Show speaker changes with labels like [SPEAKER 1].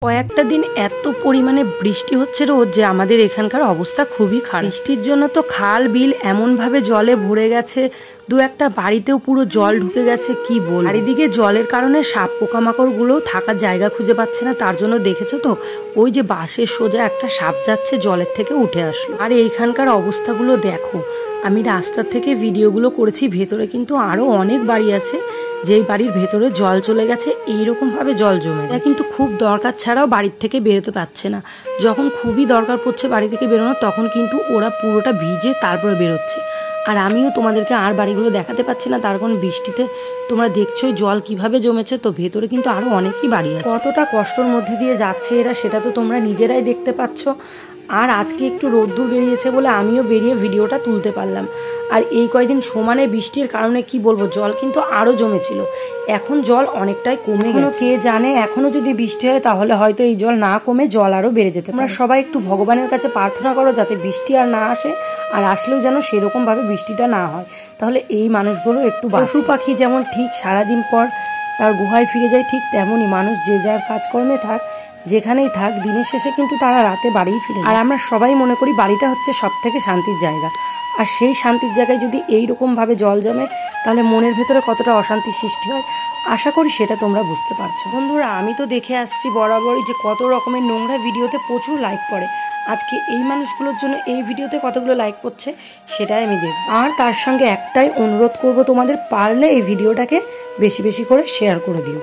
[SPEAKER 1] কয়েকটা দিন এত পরিমাণে বৃষ্টি হচ্ছে রোজ যে আমাদের এখানকার অবস্থা খুবই খারাপ। বৃষ্টির জন্য তো খাল বিল এমনভাবে জলে ভরে গেছে, দু একটা বাড়িতেও পুরো জল ঢুকে গেছে। কি বল, চারিদিকে জলের কারণে সাপ পোকামাকড়গুলো থাকার জায়গা খুঁজে পাচ্ছে না। তার জন্য দেখেছো তো ওই যে বাঁশের সোজা একটা সাপ যাচ্ছে জলের থেকে উঠে আসলো। আর এইখানকার অবস্থাগুলো দেখো, আমি রাস্তার থেকে ভিডিওগুলো করেছি, ভেতরে কিন্তু আরো অনেক বাড়ি আছে যেই বাড়ির ভেতরে জল চলে গেছে, এইরকম ভাবে জল জমে। এটা কিন্তু খুব দরকার ছাড়াও বাড়ির থেকে বেরোতে পারছে না। যখন খুবই দরকার পড়ছে বাড়ি থেকে বেরোনো, তখন কিন্তু ওরা পুরোটা ভিজে তারপরে বেরোচ্ছে। আর আমিও তোমাদেরকে আর বাড়িগুলো দেখাতে পাচ্ছি না, তার কারণ বৃষ্টিতে তোমরা দেখছোই জল কিভাবে জমেছে। তো ভেতরে কিন্তু আরো অনেকই বাড়ি আছে। কতটা কষ্টর মধ্যে দিয়ে যাচ্ছে এরা, সেটা তো তোমরা নিজেরাই দেখতে পাচ্ছ। আর আজকে একটু রোদ্দুর বেরিয়েছে বলে আমিও বেরিয়ে ভিডিওটা তুলতে পারলাম। আর এই কয়েকদিন সমানে বৃষ্টির কারণে কি বলবো, জল কিন্তু আরো জমেছিল। এখন জল অনেকটাই কমে গেল। কে জানে এখনো যদি বৃষ্টি হয় তাহলে হয়তো এই জল না কমে জল আরো বেড়ে যেতে। তোমরা সবাই একটু ভগবানের কাছে প্রার্থনা করো যাতে বৃষ্টি আর না আসে, আর আসলেও যেন সেরকম ভাবে বৃষ্টিটা না হয়, তাহলে এই মানুষগুলো একটু পশু পাখি যেমন ঠিক সারাদিন পর তার গুহায় ফিরে যায়, ঠিক তেমনই মানুষ যে যার কাজকর্মে থাক, যেখানেই থাক, দিনের শেষে কিন্তু তারা রাতে বাড়িই ফিরে। আর আমরা সবাই মনে করি বাড়িটা হচ্ছে সব থেকে শান্তির জায়গা। আর সেই শান্তির জায়গায় যদি এইরকম ভাবে জল জমে, তাহলে মনের ভেতরে কতটা অশান্তির সৃষ্টি হয়, আশা করি সেটা তোমরা বুঝতে পারছো। বন্ধুরা, আমি তো দেখে আসছি বরাবরই যে কত রকমের নোংরা ভিডিওতে প্রচুর লাইক পড়ে। আজকে এই মানুষগুলোর জন্য এই ভিডিওতে কতগুলো লাইক পড়ছে সেটাই আমি দেখব। আর তার সঙ্গে একটাই অনুরোধ করব, তোমাদের পারলে এই ভিডিওটাকে বেশি বেশি করে শেয়ার করে দিও।